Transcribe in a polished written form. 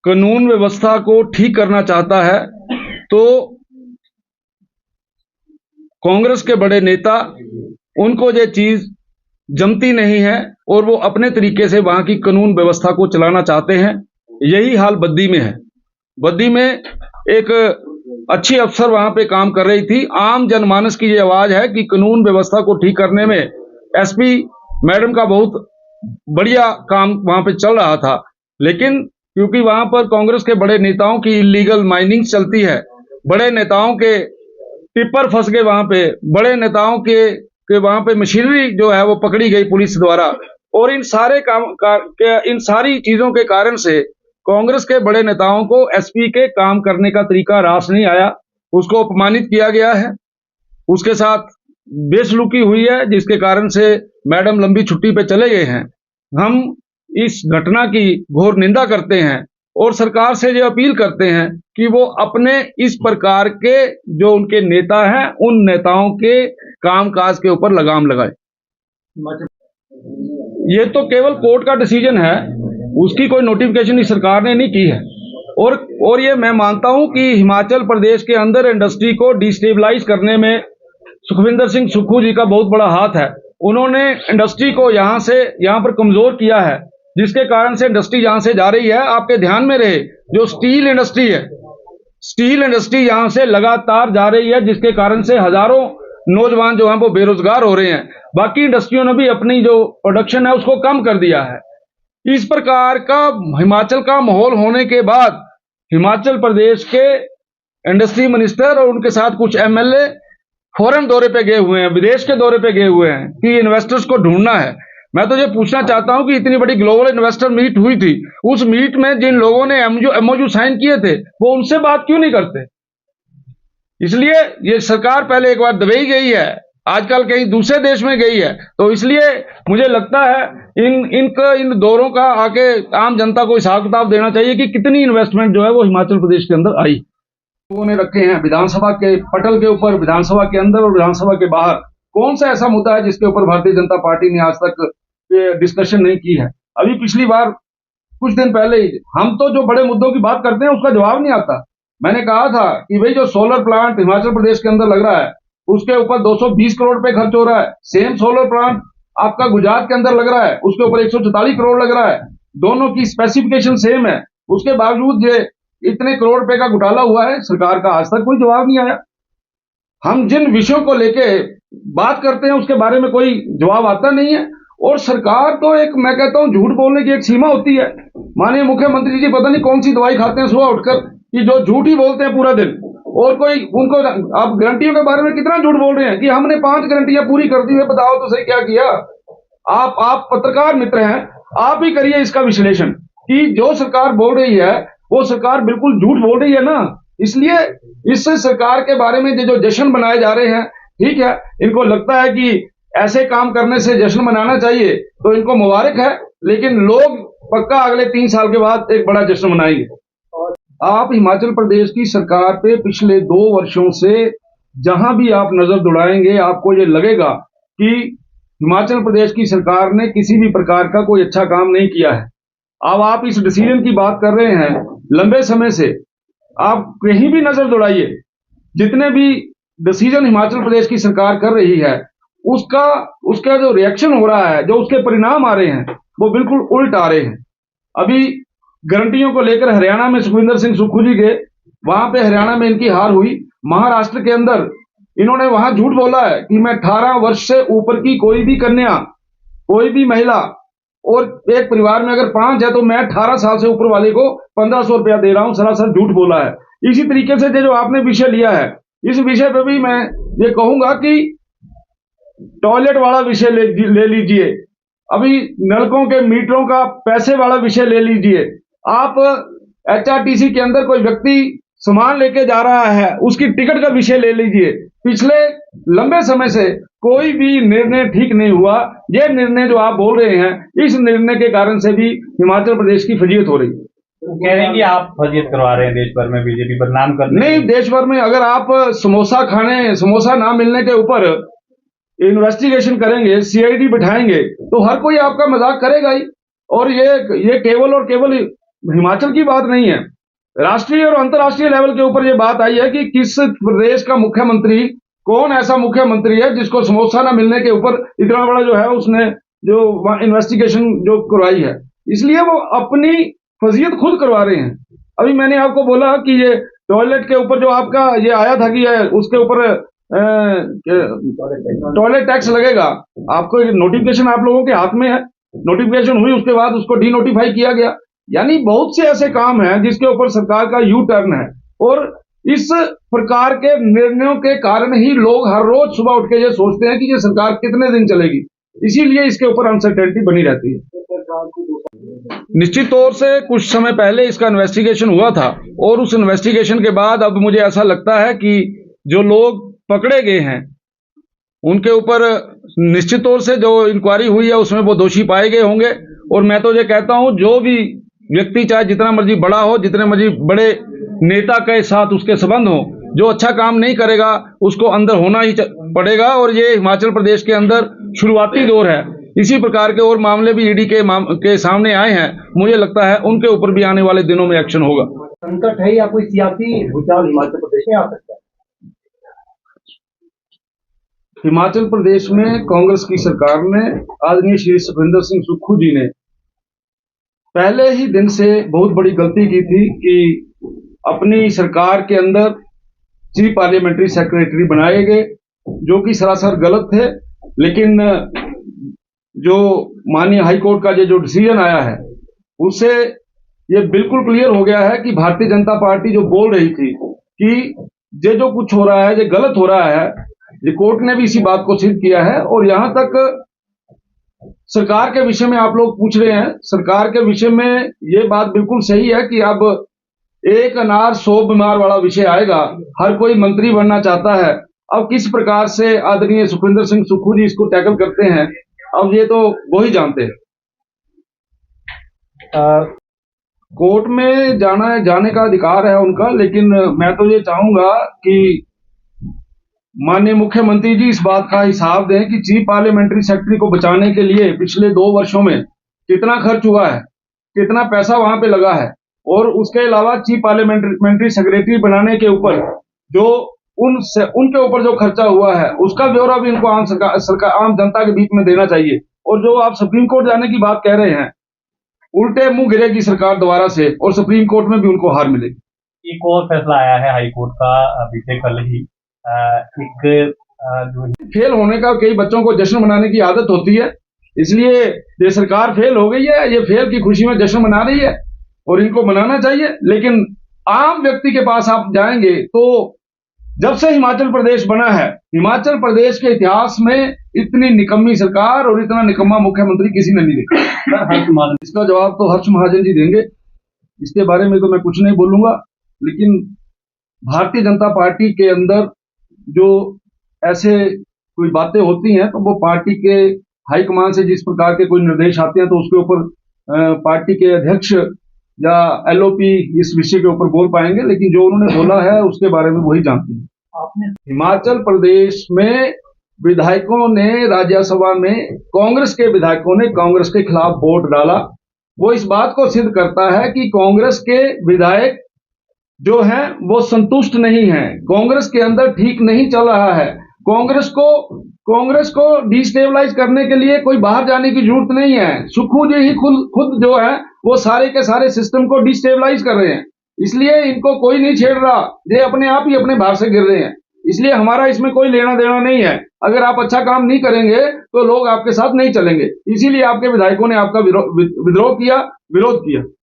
कानून व्यवस्था को ठीक करना चाहता है तो कांग्रेस के बड़े नेता, उनको ये चीज जमती नहीं है और वो अपने तरीके से वहां की कानून व्यवस्था को चलाना चाहते हैं। यही हाल बद्दी में है। बद्दी में एक अच्छी अफसर वहां पे काम कर रही थी। आम जनमानस की ये आवाज है कि कानून व्यवस्था को ठीक करने में एसपी मैडम का बहुत बढ़िया काम वहां पे चल रहा था, लेकिन क्योंकि वहां पर कांग्रेस के बड़े नेताओं की इलीगल माइनिंग चलती है, बड़े नेताओं के टिप्पर फंस गए वहां पे, बड़े नेताओं के वहां पे मशीनरी जो है वो पकड़ी गई पुलिस द्वारा, और इन सारे इन सारी चीजों के कारण से कांग्रेस के बड़े नेताओं को एसपी के काम करने का तरीका रास नहीं आया। उसको अपमानित किया गया है, उसके साथ बेसलूकी हुई है, जिसके कारण से मैडम लंबी छुट्टी पे चले गए हैं। हम इस घटना की घोर निंदा करते हैं और सरकार से ये अपील करते हैं कि वो अपने इस प्रकार के जो उनके नेता हैं, उन नेताओं के कामकाज के ऊपर लगाम लगाए। ये तो केवल कोर्ट का डिसीजन है, उसकी कोई नोटिफिकेशन इस सरकार ने नहीं की है। और ये मैं मानता हूं कि हिमाचल प्रदेश के अंदर इंडस्ट्री को डिस्टेबलाइज करने में सुखविंदर सिंह सुक्खू जी का बहुत बड़ा हाथ है। उन्होंने इंडस्ट्री को यहां पर कमजोर किया है, जिसके कारण से इंडस्ट्री यहां से जा रही है। आपके ध्यान में रहे, जो स्टील इंडस्ट्री है, स्टील इंडस्ट्री यहां से लगातार जा रही है, जिसके कारण से हजारों नौजवान जो हैं वो बेरोजगार हो रहे हैं। बाकी इंडस्ट्रियों ने भी अपनी जो प्रोडक्शन है उसको कम कर दिया है। इस प्रकार का हिमाचल का माहौल होने के बाद हिमाचल प्रदेश के इंडस्ट्री मिनिस्टर और उनके साथ कुछ एमएलए फॉरेन दौरे पे गए हुए हैं, विदेश के दौरे पे गए हुए हैं कि इन्वेस्टर्स को ढूंढना है। मैं तो ये पूछना चाहता हूं कि इतनी बड़ी ग्लोबल इन्वेस्टर मीट हुई थी, उस मीट में जिन लोगों ने एमओयू साइन किए थे वो उनसे बात क्यों नहीं करते? इसलिए ये सरकार पहले एक बार दुबई गई है, आजकल कहीं दूसरे देश में गई है, तो इसलिए मुझे लगता है इन दौरों का आके आम जनता को हिसाब किताब देना चाहिए कि कितनी इन्वेस्टमेंट जो है वो हिमाचल प्रदेश के अंदर आई। लोगों ने रखे हैं विधानसभा के पटल के ऊपर, विधानसभा के अंदर और विधानसभा के बाहर। कौन सा ऐसा मुद्दा है जिसके ऊपर भारतीय जनता पार्टी ने आज तक डिस्कशन नहीं की है? अभी पिछली बार कुछ दिन पहले ही हम तो जो बड़े मुद्दों की बात करते हैं उसका जवाब नहीं आता। मैंने कहा था कि भाई जो सोलर प्लांट हिमाचल प्रदेश के अंदर लग रहा है उसके ऊपर 220 करोड़ रुपए खर्च हो रहा है। सेम सोलर प्लांट आपका गुजरात के अंदर लग रहा है, उसके ऊपर 144 करोड़ लग रहा है। दोनों की स्पेसिफिकेशन सेम है, उसके बावजूद ये इतने करोड़ रुपए का घोटाला हुआ है। सरकार का आज तक कोई जवाब नहीं आया। हम जिन विषयों को लेके बात करते हैं उसके बारे में कोई जवाब आता नहीं है। और सरकार तो एक, मैं कहता हूं, झूठ बोलने की एक सीमा होती है। माननीय मुख्यमंत्री जी पता नहीं कौन सी दवाई खाते हैं सुबह उठकर कि जो झूठ ही बोलते हैं पूरा दिन। और कोई उनको, आप गारंटियों के बारे में कितना झूठ बोल रहे हैं कि हमने 5 गारंटियां पूरी कर दी है, बताओ तो सही क्या किया? आप पत्रकार मित्र हैं, आप ही करिए इसका विश्लेषण कि जो सरकार बोल रही है वो सरकार बिल्कुल झूठ बोल रही है ना। इसलिए इस सरकार के बारे में जो जश्न बनाए जा रहे हैं, ठीक है, इनको लगता है कि ऐसे काम करने से जश्न मनाना चाहिए, तो इनको मुबारक है, लेकिन लोग पक्का अगले 3 साल के बाद एक बड़ा जश्न मनाएंगे। आप हिमाचल प्रदेश की सरकार पे पिछले 2 वर्षों से जहां भी आप नजर दौड़ाएंगे आपको ये लगेगा कि हिमाचल प्रदेश की सरकार ने किसी भी प्रकार का कोई अच्छा काम नहीं किया है। अब आप इस डिसीजन की बात कर रहे हैं, लंबे समय से आप कहीं भी नजर दौड़ाइए, जितने भी डिसीजन हिमाचल प्रदेश की सरकार कर रही है उसका जो रिएक्शन हो रहा है, जो उसके परिणाम आ रहे हैं, वो बिल्कुल उल्ट आ रहे हैं। अभी गारंटियों को लेकर हरियाणा में सुखविंदर सिंह सुक्खू जी गए, वहां पे हरियाणा में इनकी हार हुई। महाराष्ट्र के अंदर इन्होंने वहां झूठ बोला है कि मैं 18 वर्ष से ऊपर की कोई भी कन्या, कोई भी महिला, और एक परिवार में अगर 5 है तो मैं 18 साल से ऊपर वाले को 1500 रुपया दे रहा हूं। सरासर झूठ बोला है। इसी तरीके से जो आपने विषय लिया है, इस विषय पे भी मैं ये कहूंगा कि टॉयलेट वाला विषय ले लीजिए, अभी नलकों के मीटरों का पैसे वाला विषय ले लीजिए। आप एचआरटीसी के अंदर कोई व्यक्ति सामान लेके जा रहा है, उसकी टिकट का विषय ले लीजिए। पिछले लंबे समय से कोई भी निर्णय ठीक नहीं हुआ। ये निर्णय जो आप बोल रहे हैं, इस निर्णय के कारण से भी हिमाचल प्रदेश की फजीयत हो रही है। कह रहे हैं कि आप फजीयत करवा रहे हैं देश भर में, बीजेपी बदनाम कर रही है। नहीं, देश भर में अगर आप समोसा ना मिलने के ऊपर इन्वेस्टिगेशन करेंगे, सीआईडी बिठाएंगे, तो हर कोई आपका मजाक करेगा ही। और ये केवल और केवल हिमाचल की बात नहीं है, राष्ट्रीय और अंतर्राष्ट्रीय लेवल के ऊपर ये बात आई है कि किस प्रदेश का मुख्यमंत्री, कौन ऐसा मुख्यमंत्री है जिसको समोसा ना मिलने के ऊपर इतना बड़ा जो है उसने जो इन्वेस्टिगेशन जो करवाई है। इसलिए वो अपनी फजीयत खुद करवा रहे हैं। अभी मैंने आपको बोला कि ये टॉयलेट के ऊपर जो आपका ये आया था कि उसके ऊपर टॉयलेट टैक्स लगेगा, आपको नोटिफिकेशन आप लोगों के हाथ में है, नोटिफिकेशन हुई उसके बाद उसको डी नोटिफाई किया गया। यानी बहुत से ऐसे काम हैं जिसके ऊपर सरकार का यू टर्न है, और इस प्रकार के निर्णयों के कारण ही लोग हर रोज सुबह उठ के ये सोचते हैं कि ये सरकार कितने दिन चलेगी, इसीलिए इसके ऊपर अनसर्टेनिटी बनी रहती है। निश्चित तौर से कुछ समय पहले इसका इन्वेस्टिगेशन हुआ था, और उस इन्वेस्टिगेशन के बाद अब मुझे ऐसा लगता है कि जो लोग पकड़े गए हैं उनके ऊपर निश्चित तौर से जो इंक्वायरी हुई है उसमें वो दोषी पाए गए होंगे। और मैं तो ये कहता हूं जो भी व्यक्ति चाहे जितना मर्जी बड़ा हो, जितने मर्जी बड़े नेता के साथ उसके संबंध हो, जो अच्छा काम नहीं करेगा उसको अंदर होना ही पड़ेगा। और ये हिमाचल प्रदेश के अंदर शुरुआती दौर है, इसी प्रकार के और मामले भी ईडी के सामने आए हैं। मुझे लगता है उनके ऊपर भी आने वाले दिनों में एक्शन होगा। संकट है या कोई सियासी भूचाल हिमाचल प्रदेश में आ सकता है? हिमाचल प्रदेश में कांग्रेस की सरकार ने, आदरणीय श्री सुखविंदर सिंह सुक्खू जी ने पहले ही दिन से बहुत बड़ी गलती की थी कि अपनी सरकार के अंदर चीफ पार्लियामेंट्री सेक्रेटरी बनाए गए, जो कि सरासर गलत थे। लेकिन जो माननीय हाई कोर्ट का जो डिसीजन आया है उससे ये बिल्कुल क्लियर हो गया है कि भारतीय जनता पार्टी जो बोल रही थी कि ये जो कुछ हो रहा है ये गलत हो रहा है, ये कोर्ट ने भी इसी बात को सिद्ध किया है। और यहां तक सरकार के विषय में आप लोग पूछ रहे हैं, सरकार के विषय में ये बात बिल्कुल सही है कि अब एक अनार 100 बीमार वाला विषय आएगा। हर कोई मंत्री बनना चाहता है। अब किस प्रकार से आदरणीय सुखविंदर सिंह सुक्खू जी इसको टैकल करते हैं, अब ये तो वो ही जानते हैं। कोर्ट में जाने का अधिकार है उनका, लेकिन मैं तो ये चाहूंगा कि माननीय मुख्यमंत्री जी इस बात का हिसाब दें कि चीफ पार्लियामेंट्री सेक्रेटरी को बचाने के लिए पिछले 2 वर्षों में कितना खर्च हुआ है, कितना पैसा वहां पे लगा है, और उसके अलावा चीफ पार्लियामेंट्री सेक्रेटरी बनाने के ऊपर जो उनके ऊपर जो खर्चा हुआ है उसका ब्यौरा भी इनको आम जनता के बीच में देना चाहिए। और जो आप सुप्रीम कोर्ट जाने की बात कह रहे हैं, उल्टे मुंह गिरेगी सरकार दोबारा से और सुप्रीम कोर्ट में भी उनको हार मिलेगी। एक और फैसला आया है हाई कोर्ट का बीते कल ही, जो फेल होने का कई बच्चों को जश्न मनाने की आदत होती है, इसलिए ये सरकार फेल हो गई है, ये फेल की खुशी में जश्न मना रही है और इनको मनाना चाहिए। लेकिन आम व्यक्ति के पास आप जाएंगे तो जब से हिमाचल प्रदेश बना है, हिमाचल प्रदेश के इतिहास में इतनी निकम्मी सरकार और इतना निकम्मा मुख्यमंत्री किसी ने नहीं देखा। इसका जवाब तो हर्ष महाजन जी देंगे, इसके बारे में तो मैं कुछ नहीं बोलूंगा। लेकिन भारतीय जनता पार्टी के अंदर जो ऐसे कोई बातें होती हैं तो वो पार्टी के हाईकमान से जिस प्रकार के कोई निर्देश आते हैं तो उसके ऊपर पार्टी के अध्यक्ष या एलओपी इस विषय के ऊपर बोल पाएंगे, लेकिन जो उन्होंने बोला है उसके बारे में वही जानते हैं। हिमाचल प्रदेश में विधायकों ने राज्यसभा में कांग्रेस के विधायकों ने कांग्रेस के खिलाफ वोट डाला, वो इस बात को सिद्ध करता है कि कांग्रेस के विधायक जो हैं वो संतुष्ट नहीं हैं, कांग्रेस के अंदर ठीक नहीं चल रहा है। कांग्रेस को डिस्टेबलाइज करने के लिए कोई बाहर जाने की जरूरत नहीं है, सुक्खू जी ही खुद जो है वो सारे के सारे सिस्टम को डिस्टेबलाइज कर रहे हैं। इसलिए इनको कोई नहीं छेड़ रहा, ये अपने आप ही अपने भार से गिर रहे हैं। इसलिए हमारा इसमें कोई लेना देना नहीं है। अगर आप अच्छा काम नहीं करेंगे तो लोग आपके साथ नहीं चलेंगे, इसीलिए आपके विधायकों ने आपका विरोध किया।